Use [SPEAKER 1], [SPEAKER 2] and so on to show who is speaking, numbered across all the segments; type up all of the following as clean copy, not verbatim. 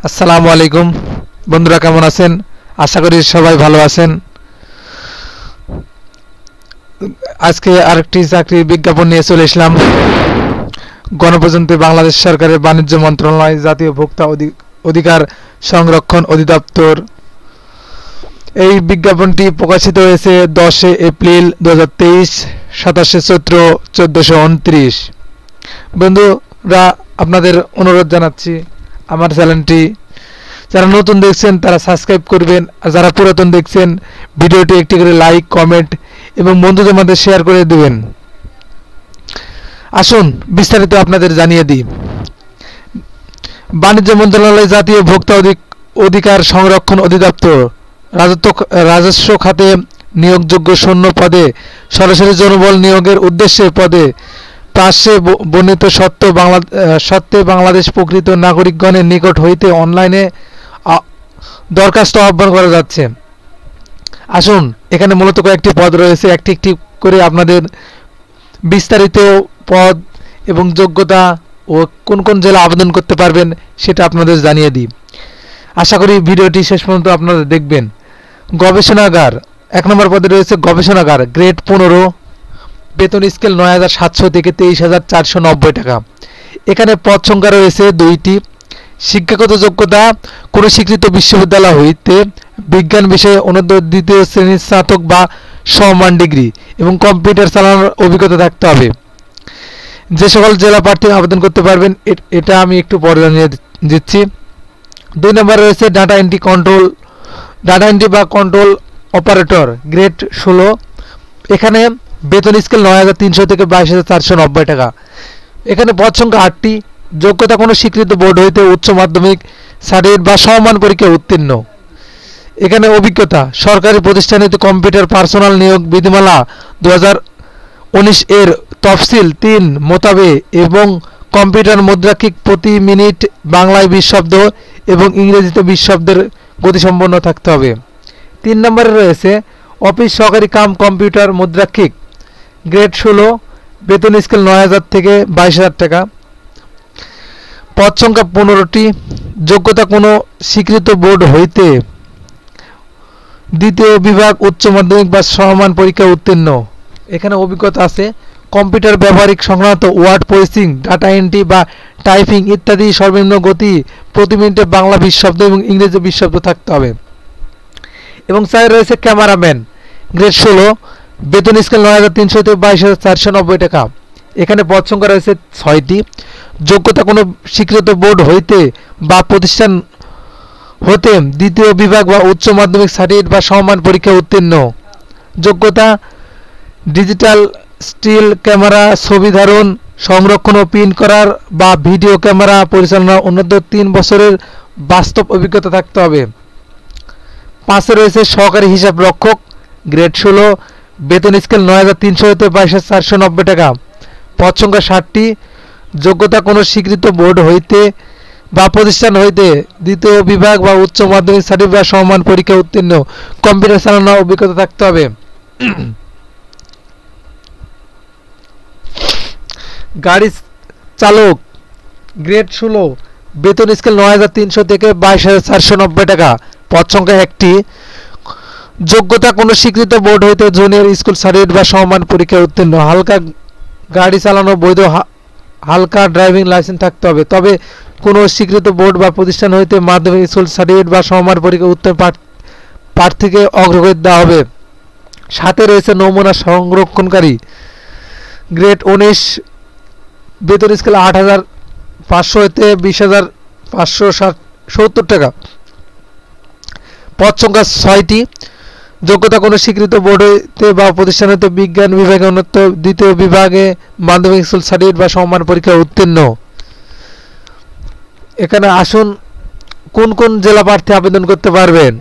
[SPEAKER 1] আসসালামু আলাইকুম বন্ধুরা, কেমন আছেন? আশা করি সবাই ভালো আছেন। আজকে আরেকটি চাকরির বিজ্ঞাপন নিয়ে চলে এসলাম। গণপ্রজাতন্ত্রী বাংলাদেশ সরকারের বাণিজ্য মন্ত্রণালয়, জাতীয় ভোক্তা অধিকার সংরক্ষণ অধিদপ্তর। এই বিজ্ঞাপনটি প্রকাশিত হয়েছে 10 এপ্রিল 2023, 27 চৈত্র 1429। বন্ধুরা, আপনাদের অনুরোধ জানাচ্ছি আমার চ্যানেলটি যারা নতুন দেখছেন তারা সাবস্ক্রাইব করবেন, আর যারা পুরাতন দেখছেন ভিডিওটি একটি করে লাইক, কমেন্ট এবং বন্ধুদের মধ্যে শেয়ার করে দেবেন। আসুন বিস্তারিত আপনাদের জানিয়ে দিই। বাণিজ্য মন্ত্রণালয়, জাতীয় ভোক্তা অধিকার সংরক্ষণ অধিদপ্তর রাজস্ব খাতে নিয়োগযোগ্য শূন্য পদে সরাসরি জনবল নিয়োগের উদ্দেশ্যে পদে পাশে বর্ণিত সত্ত্বে বাংলাদেশ প্রকৃত নাগরিকগণের নিকট হইতে অনলাইনে দরখাস্ত আহ্বান করা যাচ্ছে। আসুন, এখানে মূলত কয়েকটি পদ রয়েছে, একটি একটি করে আপনাদের বিস্তারিত পদ এবং যোগ্যতা ও কোন কোন জেলা আবেদন করতে পারবেন সেটা আপনাদের জানিয়ে দিই। আশা করি ভিডিওটি শেষ পর্যন্ত আপনারা দেখবেন। গবেষণাগার 1 নম্বর পদে রয়েছে গবেষণাগার, গ্রেড 15, বেতন স্কেল ৯৭০০ থেকে ২৩,৪৯০ টাকা। এখানে পদ সংখ্যা রয়েছে 2টি। শিক্ষাগত যোগ্যতা কোনো স্বীকৃত বিশ্ববিদ্যালয় হইতে বিজ্ঞান বিষয়ে অনূর্ধ্ব 2য় শ্রেণীর স্নাতক বা সমমান ডিগ্রি এবং কম্পিউটার চালানোর অভিজ্ঞতা থাকতে হবে। যে সকল জেলা প্রার্থী আবেদন করতে পারবেন এটা আমি একটু পরে জানিয়ে দিচ্ছি। 2 নম্বরে রয়েছে ডাটা এন্ট্রি বা কন্ট্রোল অপারেটর, গ্রেড 16। এখানে বেতন স্কেল ৯৩০০ থেকে ২২,৪৯০ টাকা। এখানে পদ সংখ্যা 8টি। যোগ্যতা কোনো স্বীকৃত বোর্ড হইতে উচ্চ মাধ্যমিক সার্টিফিকেট বা সমমান পরীক্ষায় উত্তীর্ণ। এখানে অভিজ্ঞতা সরকারি প্রতিষ্ঠান হইতে কম্পিউটার পার্সোনাল নিয়োগ বিধিমালা 2019 এর তফসিল 3 মোতাবেক এবং কম্পিউটার মুদ্রাক্ষিক প্রতি মিনিট বাংলায় 20 শব্দ এবং ইংরেজিতে 20 শব্দের গতিসম্পন্ন থাকতে হবে। 3 নম্বরে রয়েছে অফিস সহকারী কাম কম্পিউটার মুদ্রাক্ষিক, গ্রেড 16, বেতন স্কেল ৯,০০০ থেকে 22,০০০ টাকা। পদ সংখ্যা 15টি। যোগ্যতা কোনো স্বীকৃত বোর্ড হইতে 2য় বিভাগ উচ্চ মাধ্যমিক বা সমমান পরীক্ষায় উত্তীর্ণ। এখানে অভিজ্ঞতা আছে কম্পিউটার ব্যবহারিক সংক্রান্ত ওয়ার্ড প্রসেসিং, ডাটা এন্ট্রি বা টাইপিং ইত্যাদি সর্বনিম্ন গতি প্রতি মিনিটে বাংলা 20 শব্দ এবং ইংরেজি 20 শব্দ থাকতে হবে। এবং 4 রয়েছে ক্যামেরাম্যান, গ্রেড 16, বেতন স্কেল ৯৩০০ থেকে ২২,৪৯০ টাকা। এখানে পদ সংখ্যা রয়েছে 6টি। যোগ্যতা কোনো স্বীকৃত বোর্ড হইতে বা প্রতিষ্ঠান হতে 2য় বিভাগ বা উচ্চ মাধ্যমিক সার্টিফিকেট বা সমমান পরীক্ষায় উত্তীর্ণ। যোগ্যতা ডিজিটাল স্টিল ক্যামেরা, ছবি ধারণ, সংরক্ষণ ও প্রিন্ট করার বা ভিডিও ক্যামেরা পরিচালনা অনূর্ধ্ব 3 বছরের বাস্তব অভিজ্ঞতা থাকতে হবে। 5 রয়েছে সহকারী হিসাব রক্ষক, গ্রেড 16, বেতন স্কেল ৯৩০০ হতে ২২,৪৯০ টাকা। পদ সংখ্যা 60টি। যোগ্যতা কোনো স্বীকৃত বোর্ড হইতে বা প্রতিষ্ঠান হইতে 2য় বিভাগ বা উচ্চ মাধ্যমিক সার্টিফিকেট বা সমমান পরীক্ষায় উত্তীর্ণ, কম্পিউটার চালানোর অভিজ্ঞতা থাকতে হবে। গাড়ি চালক, গ্রেড 16, বেতন স্কেল ৯৩০০ থেকে ২২,৪৯০ টাকা। পদ সংখ্যা 1টি। যোগ্যতা কোনো স্বীকৃত বোর্ড হইতে জুনিয়র স্কুল সার্টিফিকেট বা সমমান পরীক্ষায় উত্তীর্ণ। হালকা গাড়ি চালানো বৈধ হালকা ড্রাইভিং লাইসেন্স থাকতে হবে। তবে কোনো স্বীকৃত বোর্ড বা প্রতিষ্ঠান হইতে মাধ্যমিক স্কুল সার্টিফিকেট বা সমমান পরীক্ষা উত্তীর্ণ প্রার্থীকে অগ্রগতি দেওয়া হবে। 7 রয়েছে নমুনা সংরক্ষণকারী, গ্রেড 19, বেতন স্কেল ৮৫০০ হতে ২০,৫৭০ টাকা। পদ সংখ্যা 6টি। যোগ্যতা কোনো স্বীকৃত বোর্ড হইতে বা প্রতিষ্ঠান হইতে বিজ্ঞান বিভাগে উন্নত 2য় বিভাগে মাধ্যমিক স্কুল সার্টিফিকেট বা সমমান পরীক্ষায় উত্তীর্ণ। এখানে আসুন কোন কোন জেলা প্রার্থী আবেদন করতে পারবেন।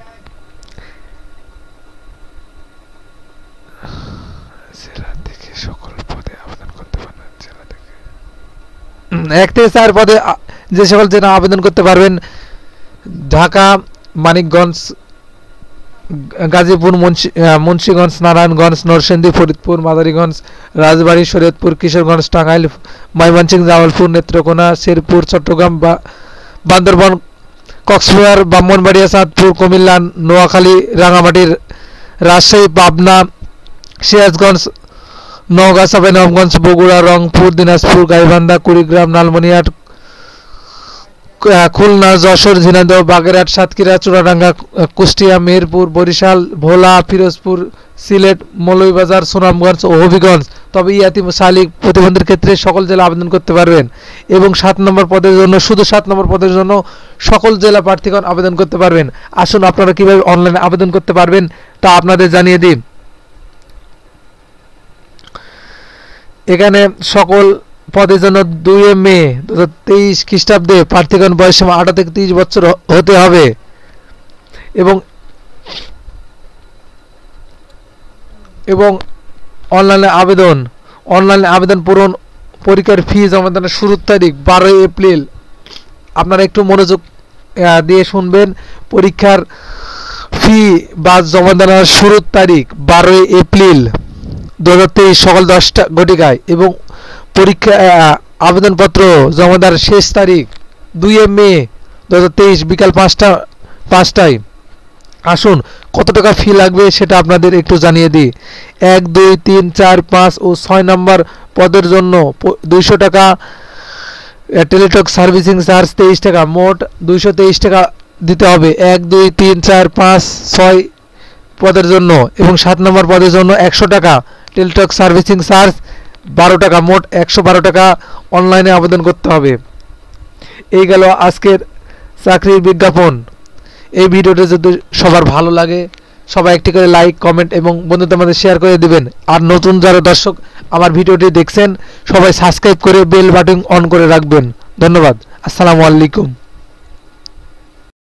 [SPEAKER 1] জেলা থেকে সকল পদে আবেদন করতে পারবেন। জেলা থেকে 1 থেকে 4 পদে যে সকল জেলা আবেদন করতে পারবেন: ঢাকা, মানিকগঞ্জ, গাজীপুর, মুন্সিগঞ্জ, নারায়ণগঞ্জ, নরসিংদী, ফরিদপুর, মাদারীগঞ্জ, রাজবাড়ী, শরীয়তপুর, কিশোরগঞ্জ, টাঙ্গাইল, ময়মনসিংহ, জামালপুর, নেত্রকোনা, শেরপুর, চট্টগ্রাম, বান্দরবান, কক্সবাজার, ব্রাহ্মণবাড়িয়া, চাঁদপুর, কুমিল্লা, নোয়াখালী, রাঙ্গামাটি, রাজশাহী, পাবনা, সিরাজগঞ্জ, নওগাঁ, চাঁপাইনবাবগঞ্জ, বগুড়া, রংপুর, দিনাজপুর, গাইবান্ধা, কুড়িগ্রাম, লালমনিরহাট, খুলনা, যশোর, ঝিনাইদহ, বাগেরহাট, সাতক্ষীরা, চুয়াডাঙ্গা, কুষ্টিয়া, মেহেরপুর, বরিশাল, ভোলা, পিরোজপুর, সিলেট, মৌলভীবাজার, সুনামগঞ্জ ও হবিগঞ্জ। তবে ইয়াতিম শালিক প্রতিবন্ধীর ক্ষেত্রে সকল জেলা আবেদন করতে পারবেন এবং 7 নম্বর পদের জন্য শুধু 7 নম্বর পদের জন্য সকল জেলা প্রার্থীগণ আবেদন করতে পারবেন। আসুন আপনারা কিভাবে অনলাইনে আবেদন করতে পারবেন তা আপনাদের জানিয়ে দিই। এখানে সকল পদের জন্য 2 মে 2023 খ্রিস্টাব্দে প্রার্থীগণ বয়স সীমা 18 থেকে 30 বছর হতে হবে এবং অনলাইনে আবেদন পূরণ, পরীক্ষার ফি জমা দানের শুরুর তারিখ 12 এপ্রিল। আপনারা একটু মনোযোগ দিয়ে শুনবেন। পরীক্ষার ফি বা জমা দানের শুরুর তারিখ 12 এপ্রিল 2023 সকাল 10টা ঘটিকায় এবং পরীক্ষা আবেদনপত্র জমা দেওয়ার শেষ তারিখ 2 মে 2023 বিকাল 5টায়। আসুন কত টাকা ফি লাগবে সেটা আপনাদের একটু জানিয়ে দিই। 1, 2, 3, 4, 5 ও 6 নম্বর পদের জন্য 200 টাকা, টেলিটক সার্ভিসিং চার্জ 23 টাকা, মোট 223 টাকা দিতে হবে 1, 2, 3, 4, 5, 6 পদের জন্য এবং 7 নম্বর পদের জন্য 100 টাকা, টেলিটক সার্ভিসিং চার্জ 12 টাকা, মোট 112 টাকা অনলাইনে আবেদন করতে হবে। এই গেল আজকের চাকরির বিজ্ঞাপন। এই ভিডিওটা যদি সবার ভালো লাগে সবাই একটি করে লাইক, কমেন্ট এবং বন্ধুদের মধ্যে শেয়ার করে দিবেন। আর নতুন যারা দর্শক আমার ভিডিওটি দেখছেন সবাই সাবস্ক্রাইব করে বেল বাটন অন করে রাখবেন। ধন্যবাদ। আসসালামু আলাইকুম।